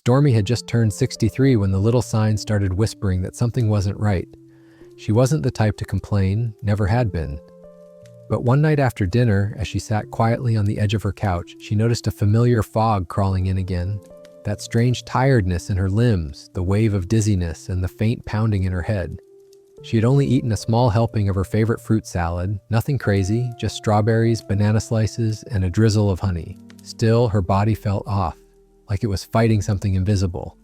Stormi had just turned 63 when the little sign started whispering that something wasn't right. She wasn't the type to complain, never had been. But one night after dinner, as she sat quietly on the edge of her couch, she noticed a familiar fog crawling in again. That strange tiredness in her limbs, the wave of dizziness, and the faint pounding in her head. She had only eaten a small helping of her favorite fruit salad, nothing crazy, just strawberries, banana slices, and a drizzle of honey. Still, her body felt off, like it was fighting something invisible.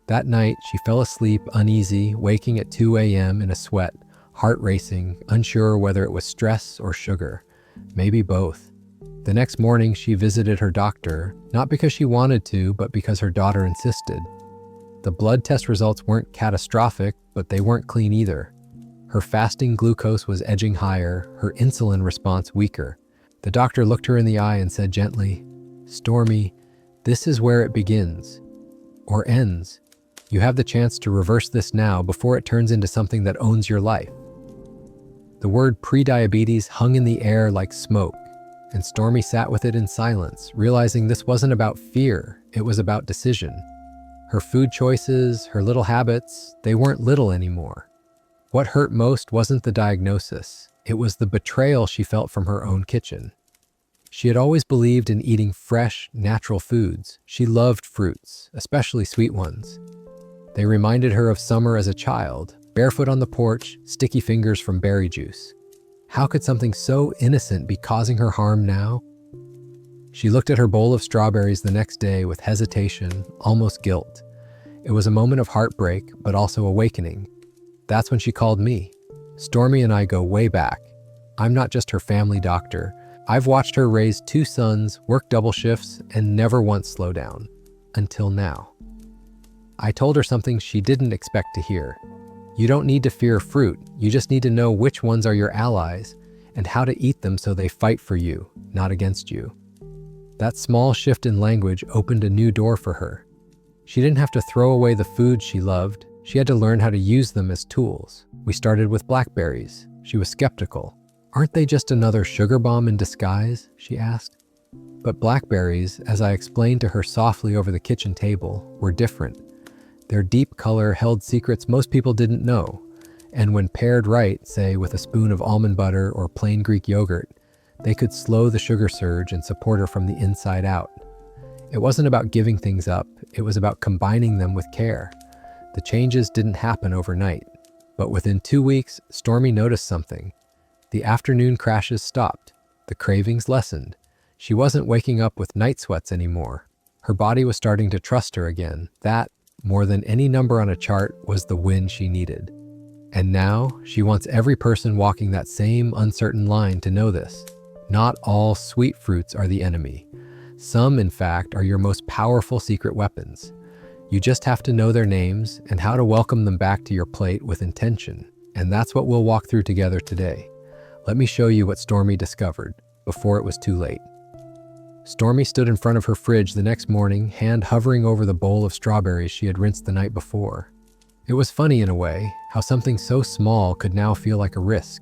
That night, she fell asleep uneasy, waking at 2 a.m. in a sweat, heart racing, unsure whether it was stress or sugar, maybe both. The next morning, she visited her doctor, not because she wanted to, but because her daughter insisted. The blood test results weren't catastrophic, but they weren't clean either. Her fasting glucose was edging higher, her insulin response weaker. The doctor looked her in the eye and said gently, "Stormi, this is where it begins, or ends. You have the chance to reverse this now before it turns into something that owns your life." The word prediabetes hung in the air like smoke, and Stormi sat with it in silence, realizing this wasn't about fear, it was about decision. Her food choices, her little habits, they weren't little anymore. What hurt most wasn't the diagnosis, it was the betrayal she felt from her own kitchen. She had always believed in eating fresh, natural foods. She loved fruits, especially sweet ones. They reminded her of summer as a child, barefoot on the porch, sticky fingers from berry juice. How could something so innocent be causing her harm now? She looked at her bowl of strawberries the next day with hesitation, almost guilt. It was a moment of heartbreak, but also awakening. That's when she called me. Stormi and I go way back. I'm not just her family doctor. I've watched her raise 2 sons, work double shifts, and never once slow down. Until now. I told her something she didn't expect to hear. You don't need to fear fruit, you just need to know which ones are your allies and how to eat them so they fight for you, not against you. That small shift in language opened a new door for her. She didn't have to throw away the foods she loved, she had to learn how to use them as tools. We started with blackberries. She was skeptical. "Aren't they just another sugar bomb in disguise?" she asked. But blackberries, as I explained to her softly over the kitchen table, were different. Their deep color held secrets most people didn't know, and when paired right, say with a spoon of almond butter or plain Greek yogurt, they could slow the sugar surge and support her from the inside out. It wasn't about giving things up, it was about combining them with care. The changes didn't happen overnight, but within 2 weeks, Stormi noticed something. The afternoon crashes stopped, the cravings lessened. She wasn't waking up with night sweats anymore. Her body was starting to trust her again. That, more than any number on a chart, was the win she needed. And now, she wants every person walking that same uncertain line to know this. Not all sweet fruits are the enemy. Some, in fact, are your most powerful secret weapons. You just have to know their names and how to welcome them back to your plate with intention. And that's what we'll walk through together today. Let me show you what Stormi discovered, before it was too late. Stormi stood in front of her fridge the next morning, hand hovering over the bowl of strawberries she had rinsed the night before. It was funny in a way, how something so small could now feel like a risk.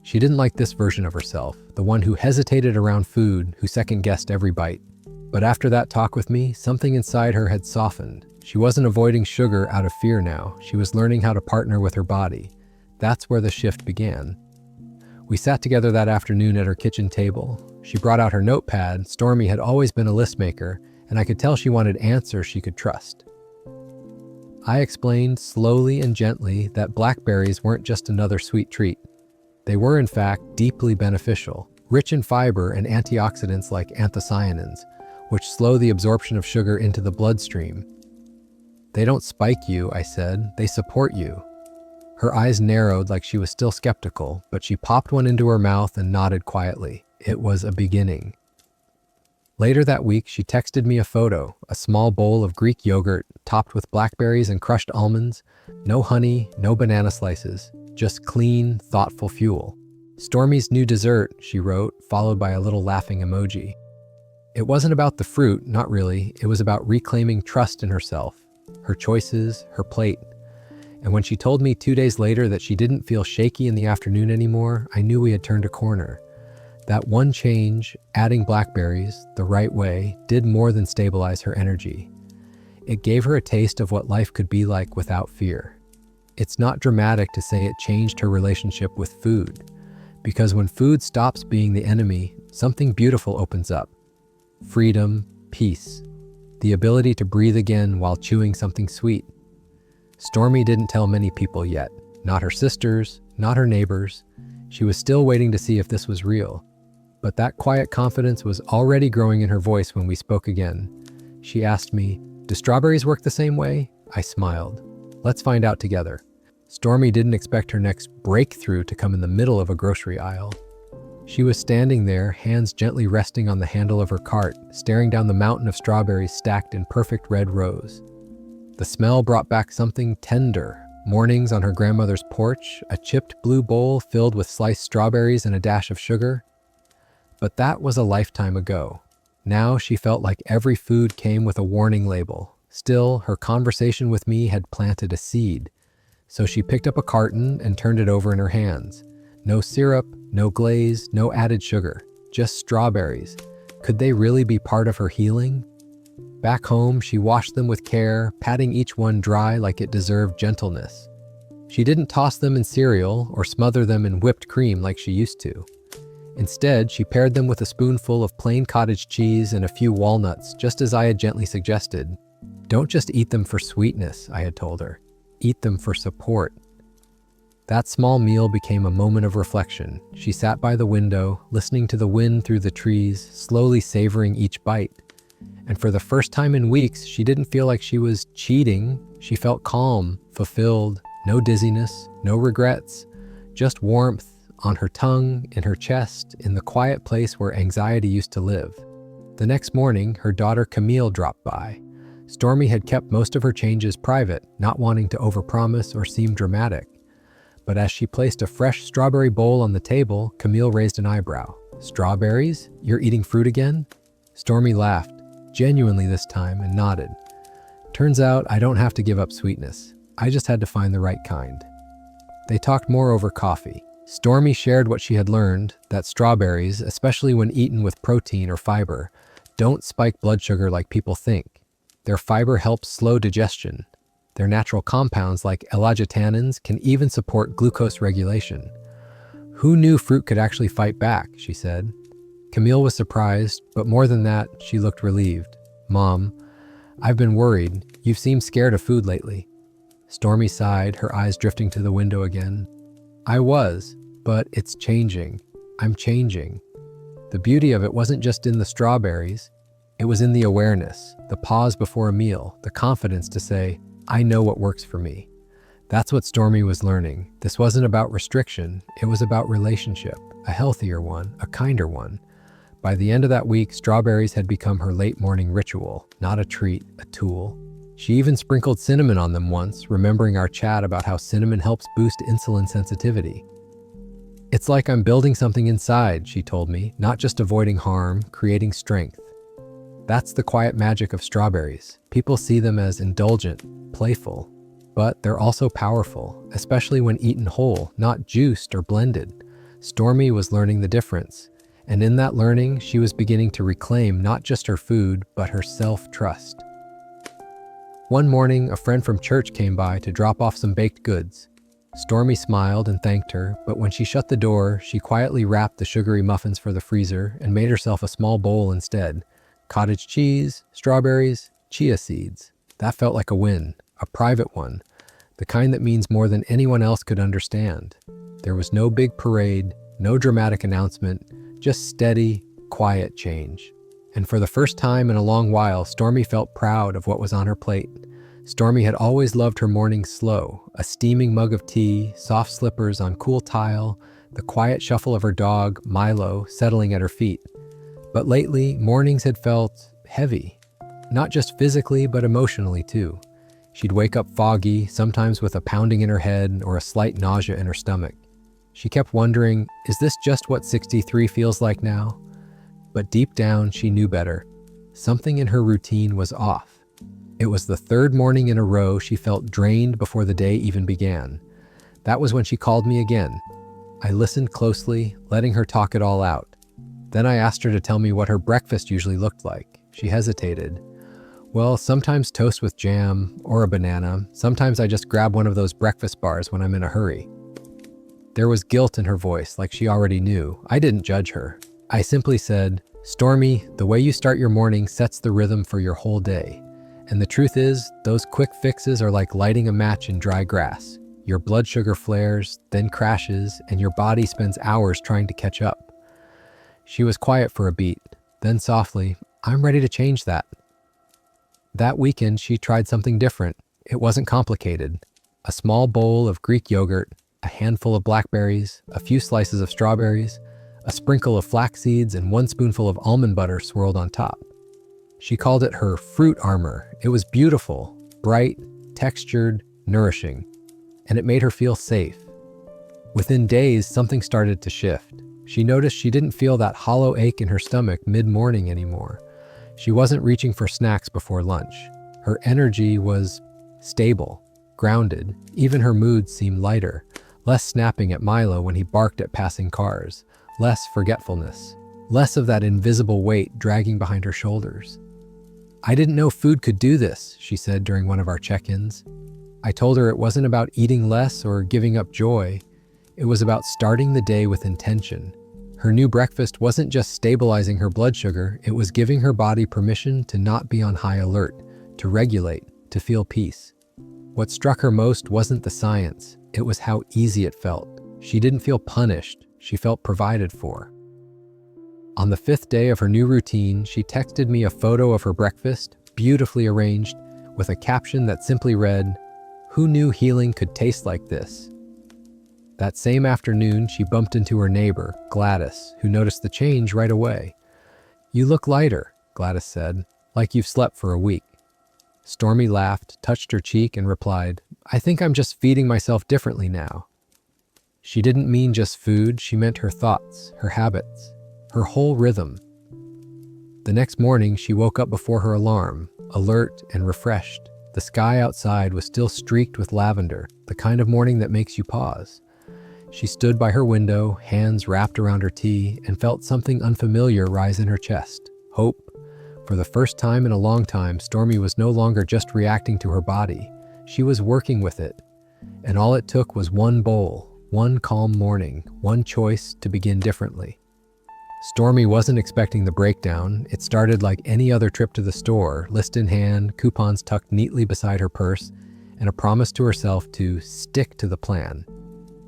She didn't like this version of herself, the one who hesitated around food, who second-guessed every bite. But after that talk with me, something inside her had softened. She wasn't avoiding sugar out of fear now, she was learning how to partner with her body. That's where the shift began. We sat together that afternoon at her kitchen table. She brought out her notepad. Stormi had always been a list maker, and I could tell she wanted answers she could trust. I explained slowly and gently that blackberries weren't just another sweet treat. They were, in fact, deeply beneficial, rich in fiber and antioxidants like anthocyanins, which slow the absorption of sugar into the bloodstream. They don't spike you, I said, they support you. Her eyes narrowed like she was still skeptical, but she popped one into her mouth and nodded quietly. It was a beginning. Later that week, she texted me a photo, a small bowl of Greek yogurt topped with blackberries and crushed almonds, no honey, no banana slices, just clean, thoughtful fuel. "Stormi's new dessert," she wrote, followed by a little laughing emoji. It wasn't about the fruit, not really. It was about reclaiming trust in herself, her choices, her plate. And when she told me 2 days later that she didn't feel shaky in the afternoon anymore, I knew we had turned a corner. That one change, adding blackberries the right way, did more than stabilize her energy. It gave her a taste of what life could be like without fear. It's not dramatic to say it changed her relationship with food, because when food stops being the enemy, something beautiful opens up. Freedom, peace, the ability to breathe again while chewing something sweet. Stormi didn't tell many people yet, not her sisters, not her neighbors. She was still waiting to see if this was real. But that quiet confidence was already growing in her voice when we spoke again. She asked me, "Do strawberries work the same way?" I smiled. "Let's find out together." Stormi didn't expect her next breakthrough to come in the middle of a grocery aisle. She was standing there, hands gently resting on the handle of her cart, staring down the mountain of strawberries stacked in perfect red rows. The smell brought back something tender. Mornings on her grandmother's porch, a chipped blue bowl filled with sliced strawberries and a dash of sugar. But that was a lifetime ago. Now she felt like every food came with a warning label. Still, her conversation with me had planted a seed. So she picked up a carton and turned it over in her hands. No syrup, no glaze, no added sugar, just strawberries. Could they really be part of her healing? Back home, she washed them with care, patting each one dry like it deserved gentleness. She didn't toss them in cereal or smother them in whipped cream like she used to. Instead, she paired them with a spoonful of plain cottage cheese and a few walnuts, just as I had gently suggested. "Don't just eat them for sweetness," I had told her. "Eat them for support." That small meal became a moment of reflection. She sat by the window, listening to the wind through the trees, slowly savoring each bite. And for the first time in weeks, she didn't feel like she was cheating. She felt calm, fulfilled, no dizziness, no regrets, just warmth on her tongue, in her chest, in the quiet place where anxiety used to live. The next morning, her daughter Camille dropped by. Stormi had kept most of her changes private, not wanting to overpromise or seem dramatic. But as she placed a fresh strawberry bowl on the table, Camille raised an eyebrow. "Strawberries? You're eating fruit again?" Stormi laughed, genuinely this time, and nodded. "Turns out I don't have to give up sweetness. I just had to find the right kind." They talked more over coffee. Stormi shared what she had learned, that strawberries, especially when eaten with protein or fiber, don't spike blood sugar like people think. Their fiber helps slow digestion. Their natural compounds like L-argitannins can even support glucose regulation. "Who knew fruit could actually fight back?" she said. Camille was surprised, but more than that, she looked relieved. "Mom, I've been worried. You've seemed scared of food lately." Stormi sighed, her eyes drifting to the window again. "I was, but it's changing. I'm changing." The beauty of it wasn't just in the strawberries. It was in the awareness, the pause before a meal, the confidence to say, "I know what works for me." That's what Stormi was learning. This wasn't about restriction. It was about relationship, a healthier one, a kinder one. By the end of that week, strawberries had become her late morning ritual, not a treat, a tool. She even sprinkled cinnamon on them once, remembering our chat about how cinnamon helps boost insulin sensitivity. "It's like I'm building something inside," she told me, "not just avoiding harm, creating strength." That's the quiet magic of strawberries. People see them as indulgent, playful, but they're also powerful, especially when eaten whole, not juiced or blended. Stormi was learning the difference, and in that learning, she was beginning to reclaim not just her food, but her self-trust. One morning, a friend from church came by to drop off some baked goods. Stormi smiled and thanked her, but when she shut the door, she quietly wrapped the sugary muffins for the freezer and made herself a small bowl instead. Cottage cheese, strawberries, chia seeds. That felt like a win, a private one, the kind that means more than anyone else could understand. There was no big parade, no dramatic announcement, just steady, quiet change. And for the first time in a long while, Stormi felt proud of what was on her plate. Stormi had always loved her mornings slow, a steaming mug of tea, soft slippers on cool tile, the quiet shuffle of her dog, Milo, settling at her feet. But lately, mornings had felt heavy, not just physically, but emotionally too. She'd wake up foggy, sometimes with a pounding in her head or a slight nausea in her stomach. She kept wondering, is this just what 63 feels like now? But deep down, she knew better. Something in her routine was off. It was the third morning in a row she felt drained before the day even began. That was when she called me again. I listened closely, letting her talk it all out. Then I asked her to tell me what her breakfast usually looked like. She hesitated. Well, sometimes toast with jam or a banana. Sometimes I just grab one of those breakfast bars when I'm in a hurry. There was guilt in her voice, like she already knew. I didn't judge her. I simply said, "Stormy, the way you start your morning sets the rhythm for your whole day. And the truth is, those quick fixes are like lighting a match in dry grass. Your blood sugar flares, then crashes, and your body spends hours trying to catch up." She was quiet for a beat, then softly, "I'm ready to change that." That weekend, she tried something different. It wasn't complicated. A small bowl of Greek yogurt, a handful of blackberries, a few slices of strawberries, a sprinkle of flax seeds, and one spoonful of almond butter swirled on top. She called it her fruit armor. It was beautiful, bright, textured, nourishing, and it made her feel safe. Within days, something started to shift. She noticed she didn't feel that hollow ache in her stomach mid-morning anymore. She wasn't reaching for snacks before lunch. Her energy was stable, grounded. Even her mood seemed lighter, less snapping at Milo when he barked at passing cars, less forgetfulness, less of that invisible weight dragging behind her shoulders. "I didn't know food could do this," she said during one of our check-ins. I told her it wasn't about eating less or giving up joy. It was about starting the day with intention. Her new breakfast wasn't just stabilizing her blood sugar, it was giving her body permission to not be on high alert, to regulate, to feel peace. What struck her most wasn't the science, it was how easy it felt. She didn't feel punished, she felt provided for. On the 5th day of her new routine, she texted me a photo of her breakfast, beautifully arranged, with a caption that simply read, "Who knew healing could taste like this?" That same afternoon, she bumped into her neighbor, Gladys, who noticed the change right away. "You look lighter," Gladys said, "like you've slept for a week." Stormy laughed, touched her cheek, and replied, "I think I'm just feeding myself differently now." She didn't mean just food, she meant her thoughts, her habits, her whole rhythm. The next morning, she woke up before her alarm, alert and refreshed. The sky outside was still streaked with lavender, the kind of morning that makes you pause. She stood by her window, hands wrapped around her tea, and felt something unfamiliar rise in her chest. Hope. For the first time in a long time, Stormy was no longer just reacting to her body. She was working with it. And all it took was one bowl, one calm morning, one choice to begin differently. Stormy wasn't expecting the breakdown. It started like any other trip to the store, list in hand, coupons tucked neatly beside her purse, and a promise to herself to stick to the plan.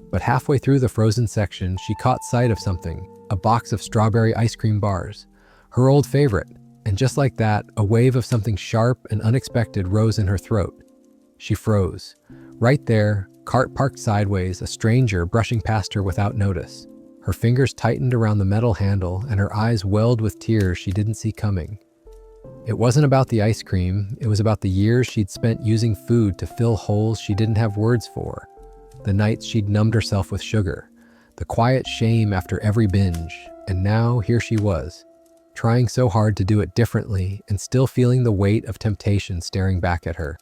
But halfway through the frozen section, she caught sight of something, a box of strawberry ice cream bars, her old favorite, and just like that, a wave of something sharp and unexpected rose in her throat. She froze. Right there, cart parked sideways, a stranger brushing past her without notice. Her fingers tightened around the metal handle, and her eyes welled with tears she didn't see coming. It wasn't about the ice cream, it was about the years she'd spent using food to fill holes she didn't have words for. The nights she'd numbed herself with sugar, the quiet shame after every binge, and now here she was, trying so hard to do it differently and still feeling the weight of temptation staring back at her.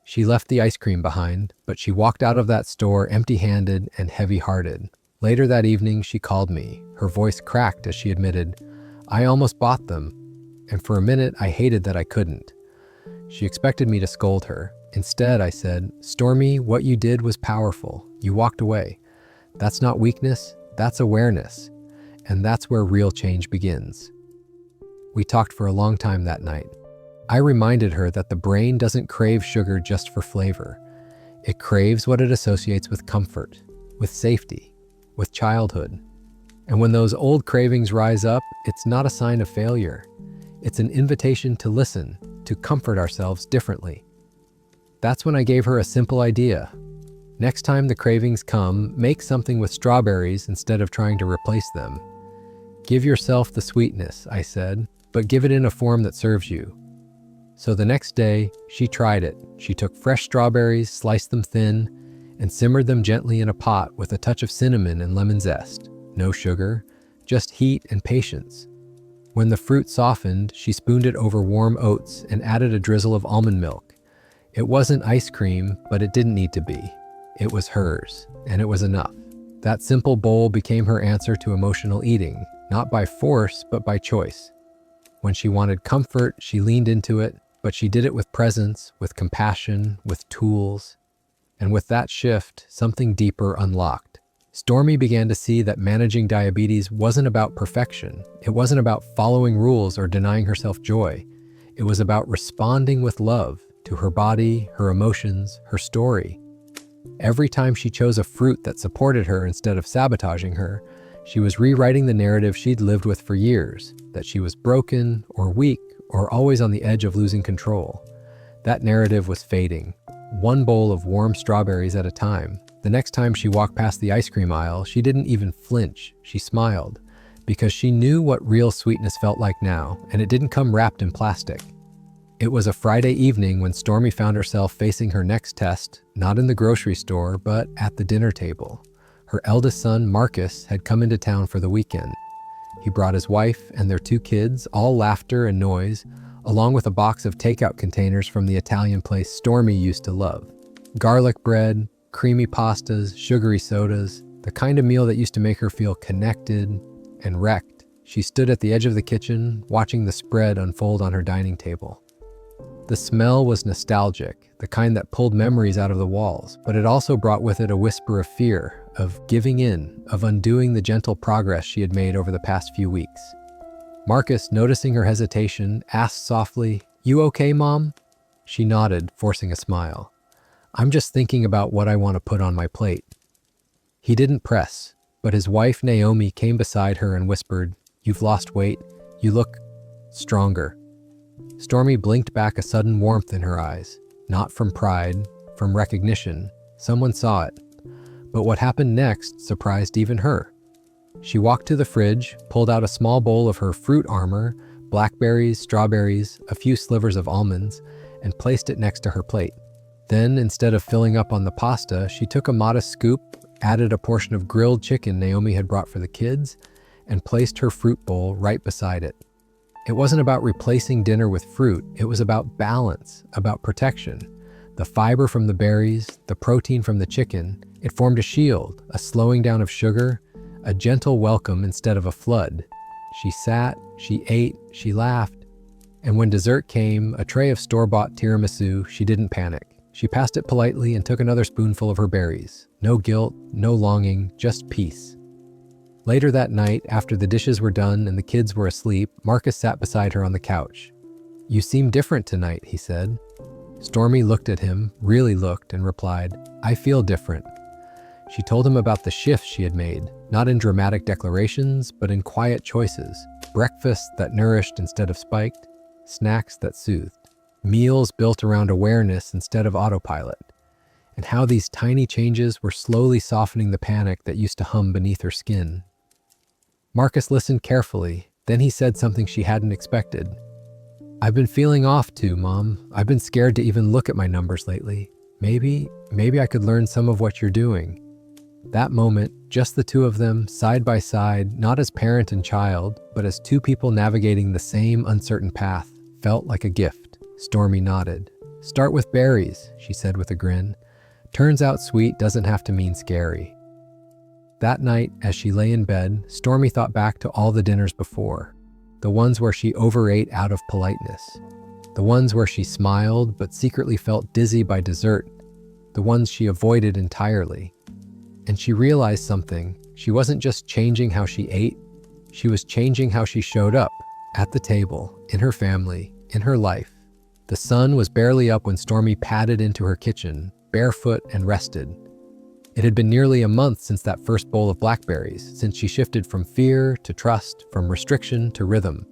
She left the ice cream behind, but she walked out of that store empty-handed and heavy-hearted. Later that evening, she called me. Her voice cracked as she admitted, "I almost bought them, and for a minute I hated that I couldn't." She expected me to scold her. Instead, I said, "Stormy, what you did was powerful. You walked away. That's not weakness, that's awareness. And that's where real change begins." We talked for a long time that night. I reminded her that the brain doesn't crave sugar just for flavor. It craves what it associates with comfort, with safety, with childhood. And when those old cravings rise up, it's not a sign of failure. It's an invitation to listen, to comfort ourselves differently. That's when I gave her a simple idea. Next time the cravings come, make something with strawberries instead of trying to replace them. Give yourself the sweetness, I said, but give it in a form that serves you. So the next day, she tried it. She took fresh strawberries, sliced them thin, and simmered them gently in a pot with a touch of cinnamon and lemon zest. No sugar, just heat and patience. When the fruit softened, she spooned it over warm oats and added a drizzle of almond milk. It wasn't ice cream, but it didn't need to be. It was hers, and it was enough. That simple bowl became her answer to emotional eating, not by force, but by choice. When she wanted comfort, she leaned into it. but she did it with presence, with compassion, with tools. And with that shift, something deeper unlocked. Stormi began to see that managing diabetes wasn't about perfection. It wasn't about following rules or denying herself joy. It was about responding with love to her body, her emotions, her story. Every time she chose a fruit that supported her instead of sabotaging her, she was rewriting the narrative she'd lived with for years, that she was broken or weak or always on the edge of losing control. That narrative was fading, one bowl of warm strawberries at a time. The next time she walked past the ice cream aisle, she didn't even flinch. She smiled, because she knew what real sweetness felt like now, and it didn't come wrapped in plastic. It was a Friday evening when Stormi found herself facing her next test, not in the grocery store, but at the dinner table. Her eldest son, Marcus, had come into town for the weekend. He brought his wife and their 2 kids, all laughter and noise, along with a box of takeout containers from the Italian place Stormi used to love. Garlic bread, creamy pastas, sugary sodas, the kind of meal that used to make her feel connected and wrecked. She stood at the edge of the kitchen, watching the spread unfold on her dining table. The smell was nostalgic, the kind that pulled memories out of the walls, but it also brought with it a whisper of fear, of giving in, of undoing the gentle progress she had made over the past few weeks. Marcus, noticing her hesitation, asked softly, "You okay, Mom?" She nodded, forcing a smile. "I'm just thinking about what I want to put on my plate." He didn't press, but his wife Naomi came beside her and whispered, "You've lost weight. You look stronger." Stormi blinked back, a sudden warmth in her eyes. Not from pride, from recognition. Someone saw it. But what happened next surprised even her. She walked to the fridge, pulled out a small bowl of her fruit armor, blackberries, strawberries, a few slivers of almonds, and placed it next to her plate. Then, instead of filling up on the pasta, she took a modest scoop, added a portion of grilled chicken Naomi had brought for the kids, and placed her fruit bowl right beside it. It wasn't about replacing dinner with fruit, it was about balance, about protection. The fiber from the berries, the protein from the chicken, it formed a shield, a slowing down of sugar, a gentle welcome instead of a flood. She sat, she ate, she laughed. And when dessert came, a tray of store-bought tiramisu, she didn't panic. She passed it politely and took another spoonful of her berries. No guilt, no longing, just peace. Later that night, after the dishes were done and the kids were asleep, Marcus sat beside her on the couch. "You seem different tonight," he said. Stormi looked at him, really looked, and replied, "I feel different." She told him about the shifts she had made, not in dramatic declarations, but in quiet choices. Breakfasts that nourished instead of spiked, snacks that soothed, meals built around awareness instead of autopilot, and how these tiny changes were slowly softening the panic that used to hum beneath her skin. Marcus listened carefully, then he said something she hadn't expected. "I've been feeling off too, Mom. I've been scared to even look at my numbers lately. Maybe I could learn some of what you're doing." That moment, just the two of them, side by side, not as parent and child, but as 2 people navigating the same uncertain path, felt like a gift. Stormi nodded. "Start with berries," she said with a grin. "Turns out sweet doesn't have to mean scary." That night, as she lay in bed, Stormi thought back to all the dinners before. The ones where she overate out of politeness. The ones where she smiled but secretly felt dizzy by dessert. The ones she avoided entirely. And she realized something. She wasn't just changing how she ate, she was changing how she showed up, at the table, in her family, in her life. The sun was barely up when Stormi padded into her kitchen, barefoot and rested. It had been nearly a month since that first bowl of blackberries, since she shifted from fear to trust, from restriction to rhythm.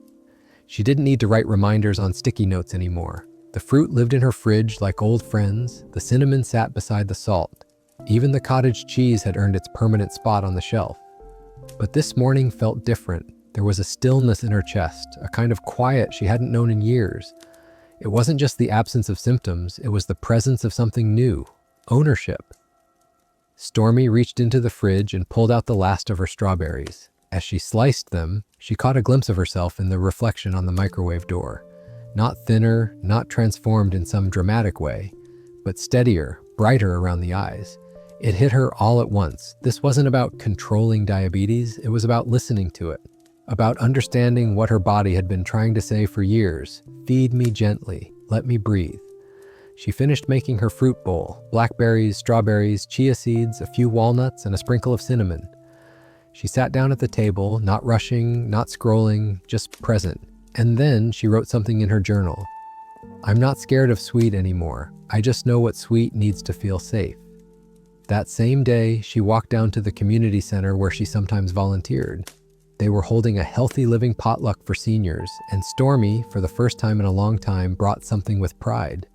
She didn't need to write reminders on sticky notes anymore. The fruit lived in her fridge like old friends, the cinnamon sat beside the salt. Even the cottage cheese had earned its permanent spot on the shelf. But this morning felt different. There was a stillness in her chest, a kind of quiet she hadn't known in years. It wasn't just the absence of symptoms, it was the presence of something new, ownership. Stormi reached into the fridge and pulled out the last of her strawberries. As she sliced them, she caught a glimpse of herself in the reflection on the microwave door. Not thinner, not transformed in some dramatic way, but steadier, brighter around the eyes. It hit her all at once. This wasn't about controlling diabetes, it was about listening to it. About understanding what her body had been trying to say for years. Feed me gently. Let me breathe. She finished making her fruit bowl, blackberries, strawberries, chia seeds, a few walnuts, and a sprinkle of cinnamon. She sat down at the table, not rushing, not scrolling, just present. And then she wrote something in her journal. I'm not scared of sweet anymore. I just know what sweet needs to feel safe. That same day, she walked down to the community center where she sometimes volunteered. They were holding a healthy living potluck for seniors, and Stormi, for the first time in a long time, brought something with pride.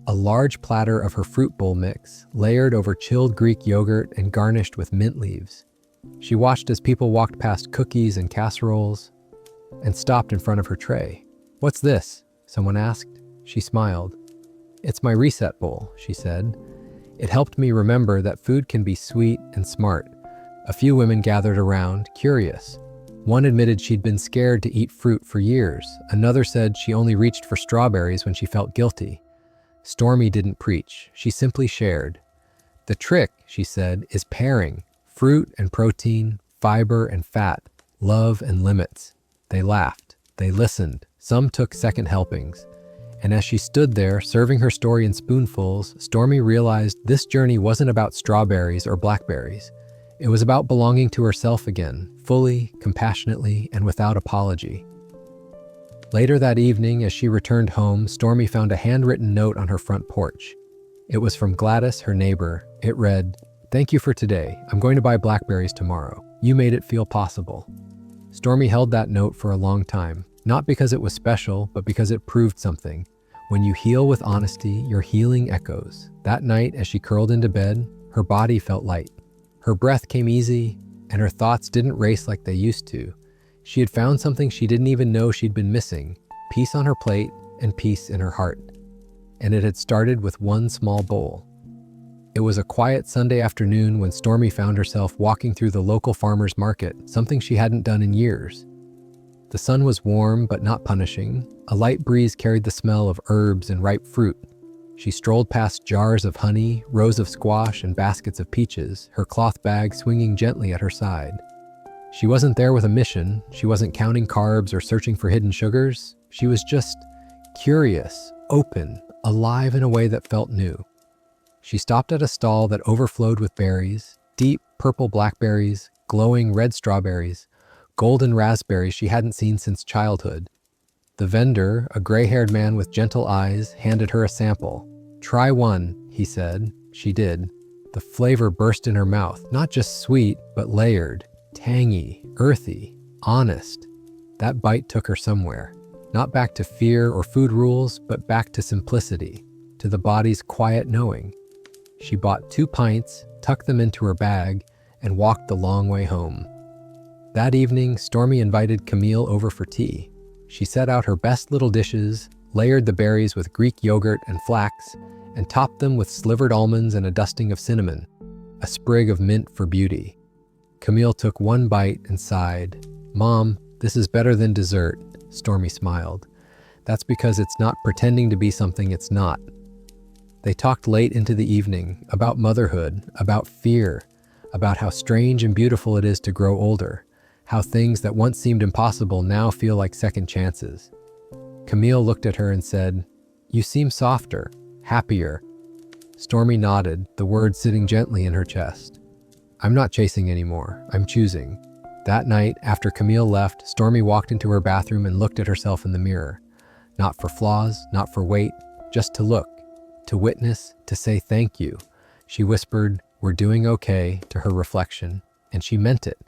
A large platter of her fruit bowl mix, layered over chilled Greek yogurt and garnished with mint leaves. She watched as people walked past cookies and casseroles and stopped in front of her tray. What's this? Someone asked. She smiled. It's my reset bowl, she said. It helped me remember that food can be sweet and smart. A few women gathered around, curious. One admitted she'd been scared to eat fruit for years. Another said she only reached for strawberries when she felt guilty. Stormi didn't preach. She simply shared. The trick, she said, is pairing fruit and protein, fiber and fat, love and limits. They laughed. They listened. Some took second helpings. And as she stood there, serving her story in spoonfuls, Stormi realized this journey wasn't about strawberries or blackberries. It was about belonging to herself again, fully, compassionately, and without apology. Later that evening, as she returned home, Stormi found a handwritten note on her front porch. It was from Gladys, her neighbor. It read, "Thank you for today. I'm going to buy blackberries tomorrow. You made it feel possible." Stormi held that note for a long time, not because it was special, but because it proved something. When you heal with honesty, your healing echoes. That night, as she curled into bed, her body felt light. Her breath came easy, and her thoughts didn't race like they used to. She had found something she didn't even know she'd been missing, peace on her plate and peace in her heart. And it had started with one small bowl. It was a quiet Sunday afternoon when Stormi found herself walking through the local farmer's market, something she hadn't done in years. The sun was warm but not punishing. A light breeze carried the smell of herbs and ripe fruit. She strolled past jars of honey, rows of squash, and baskets of peaches, her cloth bag swinging gently at her side. She wasn't there with a mission. She wasn't counting carbs or searching for hidden sugars. She was just curious, open, alive in a way that felt new. She stopped at a stall that overflowed with berries, deep purple blackberries, glowing red strawberries, golden raspberries she hadn't seen since childhood. The vendor, a gray-haired man with gentle eyes, handed her a sample. "Try one," he said. She did. The flavor burst in her mouth, not just sweet, but layered. Tangy, earthy, honest. That bite took her somewhere. Not back to fear or food rules, but back to simplicity, to the body's quiet knowing. She bought 2 pints, tucked them into her bag, and walked the long way home. That evening, Stormi invited Camille over for tea. She set out her best little dishes, layered the berries with Greek yogurt and flax, and topped them with slivered almonds and a dusting of cinnamon, a sprig of mint for beauty. Camille took one bite and sighed. "Mom, this is better than dessert," Stormi smiled. "That's because it's not pretending to be something it's not." They talked late into the evening about motherhood, about fear, about how strange and beautiful it is to grow older, how things that once seemed impossible now feel like second chances. Camille looked at her and said, "You seem softer, happier." Stormi nodded, the words sitting gently in her chest. "I'm not chasing anymore. I'm choosing." That night, after Camille left, Stormi walked into her bathroom and looked at herself in the mirror. Not for flaws, not for weight, just to look, to witness, to say thank you. She whispered, "We're doing okay," to her reflection, and she meant it,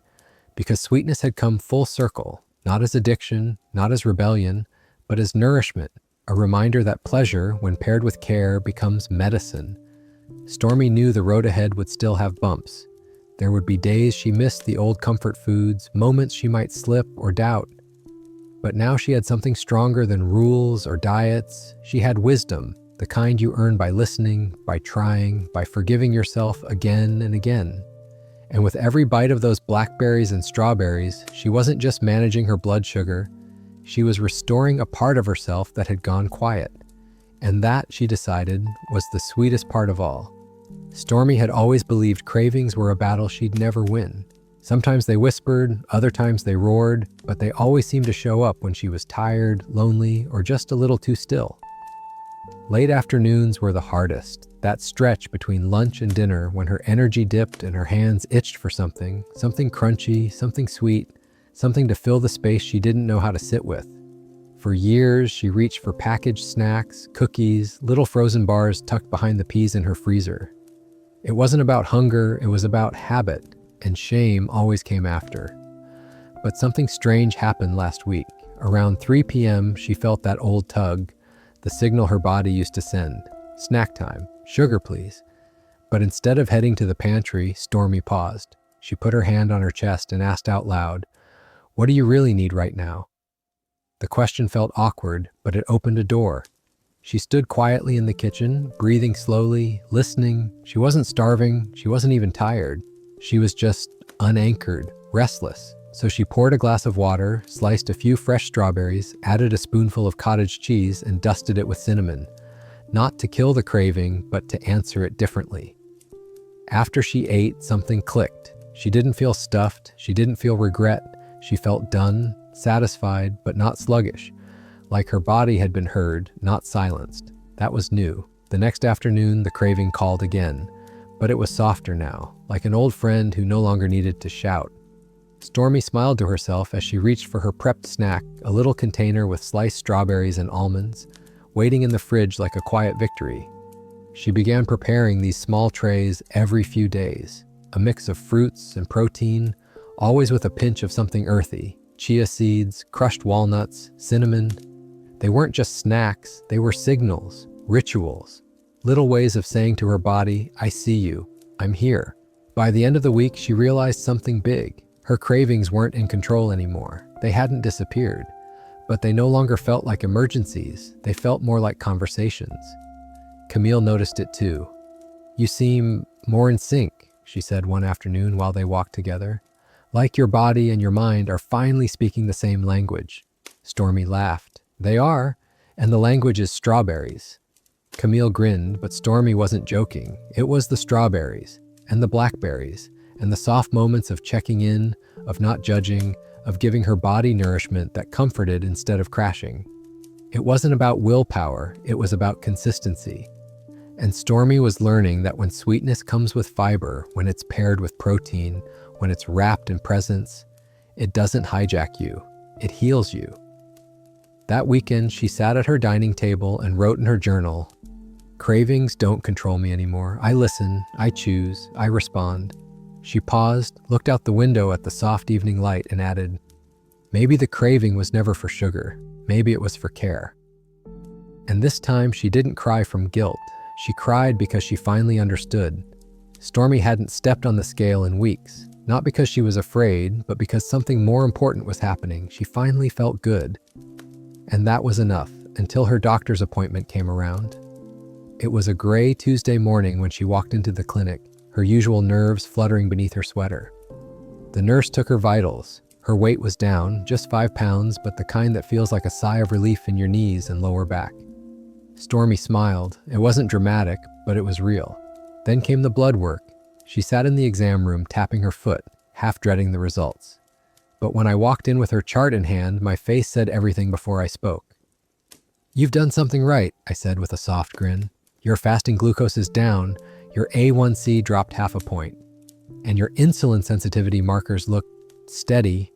because sweetness had come full circle, not as addiction, not as rebellion, but as nourishment, a reminder that pleasure, when paired with care, becomes medicine. Stormi knew the road ahead would still have bumps. There would be days she missed the old comfort foods, moments she might slip or doubt. But now she had something stronger than rules or diets. She had wisdom, the kind you earn by listening, by trying, by forgiving yourself again and again. And with every bite of those blackberries and strawberries, she wasn't just managing her blood sugar, she was restoring a part of herself that had gone quiet. And that, she decided, was the sweetest part of all. Stormi had always believed cravings were a battle she'd never win. Sometimes they whispered, other times they roared, but they always seemed to show up when she was tired, lonely, or just a little too still. Late afternoons were the hardest, that stretch between lunch and dinner when her energy dipped and her hands itched for something crunchy, something sweet, something to fill the space she didn't know how to sit with. For years, she reached for packaged snacks, cookies, little frozen bars tucked behind the peas in her freezer. It wasn't about hunger, it was about habit, and shame always came after. But something strange happened last week. Around 3 p.m., she felt that old tug, the signal her body used to send. Snack time. Sugar, please. But instead of heading to the pantry, Stormi paused. She put her hand on her chest and asked out loud, "What do you really need right now?" The question felt awkward, but it opened a door. She stood quietly in the kitchen, breathing slowly, listening. She wasn't starving, she wasn't even tired. She was just unanchored, restless. So she poured a glass of water, sliced a few fresh strawberries, added a spoonful of cottage cheese, and dusted it with cinnamon. Not to kill the craving, but to answer it differently. After she ate, something clicked. She didn't feel stuffed, she didn't feel regret. She felt done, satisfied, but not sluggish. Like her body had been heard, not silenced. That was new. The next afternoon, the craving called again. But it was softer now, like an old friend who no longer needed to shout. Stormi smiled to herself as she reached for her prepped snack, a little container with sliced strawberries and almonds, waiting in the fridge like a quiet victory. She began preparing these small trays every few days, a mix of fruits and protein, always with a pinch of something earthy, chia seeds, crushed walnuts, cinnamon. They weren't just snacks, they were signals, rituals, little ways of saying to her body, "I see you, I'm here." By the end of the week, she realized something big. Her cravings weren't in control anymore. They hadn't disappeared, but they no longer felt like emergencies. They felt more like conversations. Camille noticed it too. "You seem more in sync," she said one afternoon while they walked together. "Like your body and your mind are finally speaking the same language." Stormi laughed. "They are, and the language is strawberries." Camille grinned, but Stormi wasn't joking. It was the strawberries, and the blackberries, and the soft moments of checking in, of not judging, of giving her body nourishment that comforted instead of crashing. It wasn't about willpower, it was about consistency. And Stormi was learning that when sweetness comes with fiber, when it's paired with protein, when it's wrapped in presence, it doesn't hijack you, it heals you. That weekend, she sat at her dining table and wrote in her journal, "Cravings don't control me anymore. I listen, I choose, I respond." She paused, looked out the window at the soft evening light, and added, "Maybe the craving was never for sugar. Maybe it was for care." And this time, she didn't cry from guilt. She cried because she finally understood. Stormi hadn't stepped on the scale in weeks, not because she was afraid, but because something more important was happening. She finally felt good. And that was enough, until her doctor's appointment came around. It was a gray Tuesday morning when she walked into the clinic, her usual nerves fluttering beneath her sweater. The nurse took her vitals. Her weight was down, just 5 pounds, but the kind that feels like a sigh of relief in your knees and lower back. Stormi smiled. It wasn't dramatic, but it was real. Then came the blood work. She sat in the exam room, tapping her foot, half dreading the results. But when I walked in with her chart in hand, my face said everything before I spoke. "You've done something right," I said with a soft grin. "Your fasting glucose is down, your A1C dropped 0.5 point, and your insulin sensitivity markers look steady."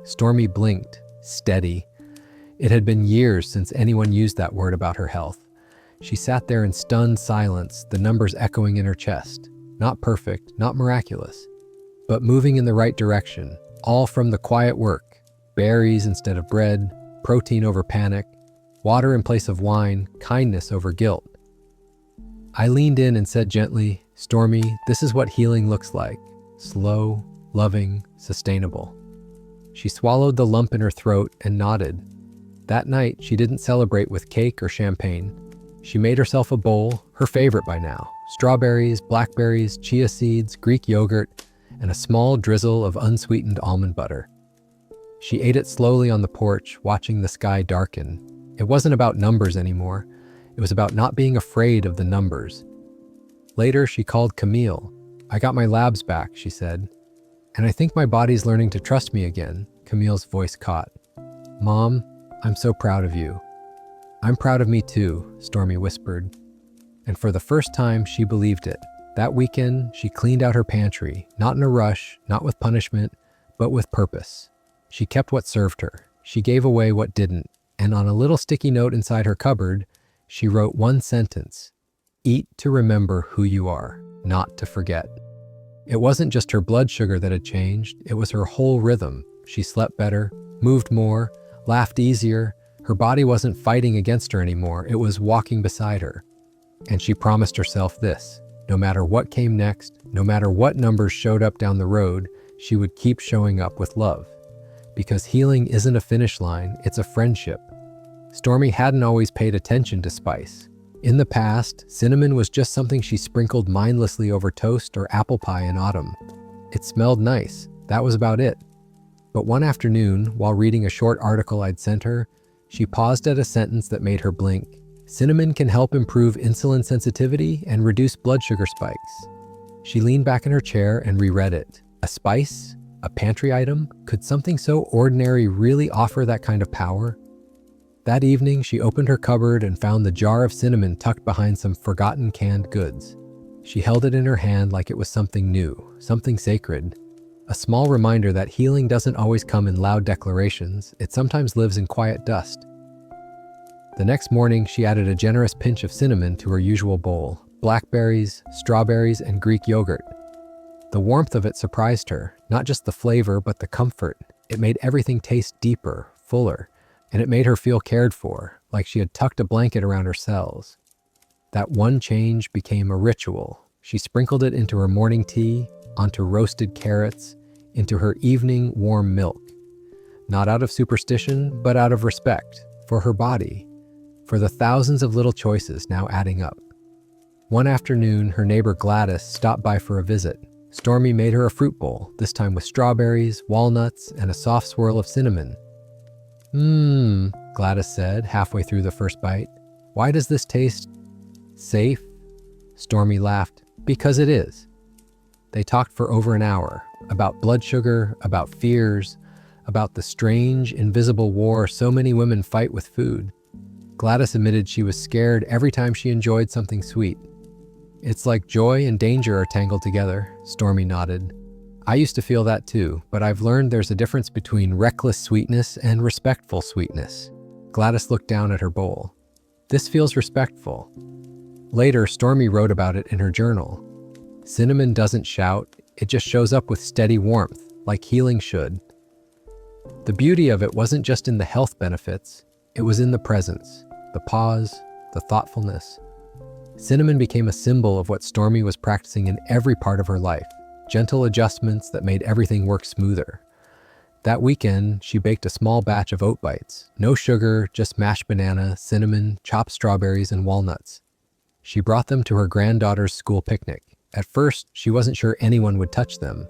Stormi blinked. Steady. It had been years since anyone used that word about her health. She sat there in stunned silence, the numbers echoing in her chest. Not perfect, not miraculous, but moving in the right direction, all from the quiet work. Berries instead of bread, protein over panic, water in place of wine, kindness over guilt. I leaned in and said gently, "Stormi, this is what healing looks like. Slow, loving, sustainable." She swallowed the lump in her throat and nodded. That night, she didn't celebrate with cake or champagne. She made herself a bowl, her favorite by now. Strawberries, blackberries, chia seeds, Greek yogurt, and a small drizzle of unsweetened almond butter. She ate it slowly on the porch, watching the sky darken. It wasn't about numbers anymore. It was about not being afraid of the numbers. Later, she called Camille. "I got my labs back," she said. "And I think my body's learning to trust me again," Camille's voice caught. "Mom, I'm so proud of you." "I'm proud of me too," Stormi whispered. And for the first time, she believed it. That weekend, she cleaned out her pantry, not in a rush, not with punishment, but with purpose. She kept what served her. She gave away what didn't. And on a little sticky note inside her cupboard, she wrote one sentence: "Eat to remember who you are, not to forget." It wasn't just her blood sugar that had changed, it was her whole rhythm. She slept better, moved more, laughed easier. Her body wasn't fighting against her anymore, it was walking beside her. And she promised herself this: no matter what came next, no matter what numbers showed up down the road, she would keep showing up with love. Because healing isn't a finish line, it's a friendship. Stormi hadn't always paid attention to spice. In the past, cinnamon was just something she sprinkled mindlessly over toast or apple pie in autumn. It smelled nice, that was about it. But one afternoon, while reading a short article I'd sent her, she paused at a sentence that made her blink. Cinnamon can help improve insulin sensitivity and reduce blood sugar spikes. She leaned back in her chair and reread it. A spice? A pantry item? Could something so ordinary really offer that kind of power? That evening, she opened her cupboard and found the jar of cinnamon tucked behind some forgotten canned goods. She held it in her hand like it was something new, something sacred. A small reminder that healing doesn't always come in loud declarations, it sometimes lives in quiet dust. The next morning, she added a generous pinch of cinnamon to her usual bowl: blackberries, strawberries, and Greek yogurt. The warmth of it surprised her, not just the flavor, but the comfort. It made everything taste deeper, fuller, and it made her feel cared for, like she had tucked a blanket around her cells. That one change became a ritual. She sprinkled it into her morning tea, onto roasted carrots, into her evening warm milk. Not out of superstition, but out of respect for her body, for the thousands of little choices now adding up. One afternoon, her neighbor Gladys stopped by for a visit. Stormi made her a fruit bowl, this time with strawberries, walnuts, and a soft swirl of cinnamon. Gladys said, halfway through the first bite. "Why does this taste safe?" Stormi laughed. "Because it is." They talked for over an hour, about blood sugar, about fears, about the strange, invisible war so many women fight with food. Gladys admitted she was scared every time she enjoyed something sweet. "It's like joy and danger are tangled together," Stormi nodded. "I used to feel that too, but I've learned there's a difference between reckless sweetness and respectful sweetness." Gladys looked down at her bowl. "This feels respectful." Later, Stormi wrote about it in her journal. Cinnamon doesn't shout, it just shows up with steady warmth, like healing should. The beauty of it wasn't just in the health benefits, it was in the presence, the pause, the thoughtfulness. Cinnamon became a symbol of what Stormi was practicing in every part of her life, gentle adjustments that made everything work smoother. That weekend, she baked a small batch of oat bites. No sugar, just mashed banana, cinnamon, chopped strawberries, and walnuts. She brought them to her granddaughter's school picnic. At first, she wasn't sure anyone would touch them,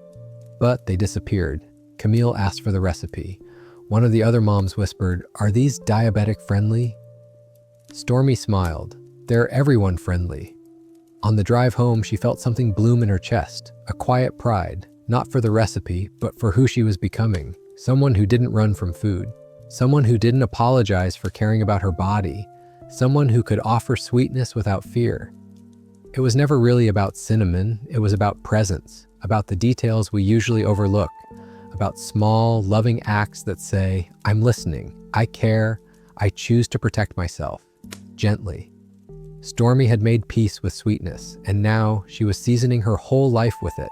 but they disappeared. Camille asked for the recipe. One of the other moms whispered, "Are these diabetic friendly?" Stormi smiled. "They're everyone friendly." On the drive home, she felt something bloom in her chest, a quiet pride, not for the recipe, but for who she was becoming. Someone who didn't run from food. Someone who didn't apologize for caring about her body. Someone who could offer sweetness without fear. It was never really about cinnamon, it was about presence, about the details we usually overlook, about small, loving acts that say, "I'm listening, I care, I choose to protect myself," gently. Stormi had made peace with sweetness, and now she was seasoning her whole life with it.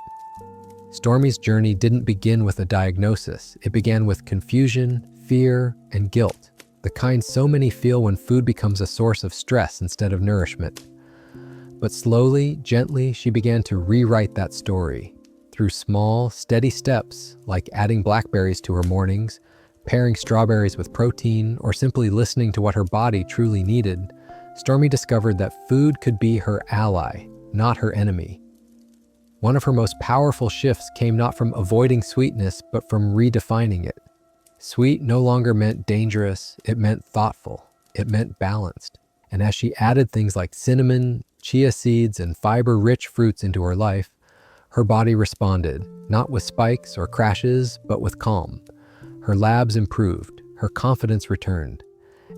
Stormi's journey didn't begin with a diagnosis. It began with confusion, fear, and guilt, the kind so many feel when food becomes a source of stress instead of nourishment. But slowly, gently, she began to rewrite that story. Through small, steady steps, like adding blackberries to her mornings, pairing strawberries with protein, or simply listening to what her body truly needed, Stormi discovered that food could be her ally, not her enemy. One of her most powerful shifts came not from avoiding sweetness, but from redefining it. Sweet no longer meant dangerous, it meant thoughtful, it meant balanced. And as she added things like cinnamon, chia seeds, and fiber-rich fruits into her life, her body responded, not with spikes or crashes, but with calm. Her labs improved, her confidence returned.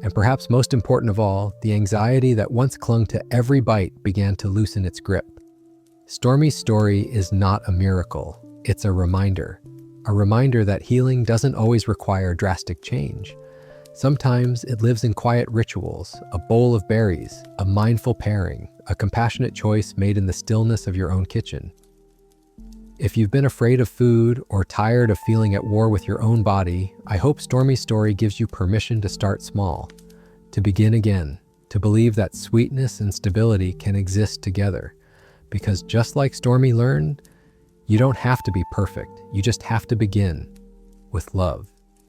And perhaps most important of all, the anxiety that once clung to every bite began to loosen its grip. Stormi's story is not a miracle, it's a reminder. A reminder that healing doesn't always require drastic change. Sometimes it lives in quiet rituals, a bowl of berries, a mindful pairing, a compassionate choice made in the stillness of your own kitchen. If you've been afraid of food or tired of feeling at war with your own body, I hope Stormi's story gives you permission to start small, to begin again, to believe that sweetness and stability can exist together. Because just like Stormi learned, you don't have to be perfect, you just have to begin with love.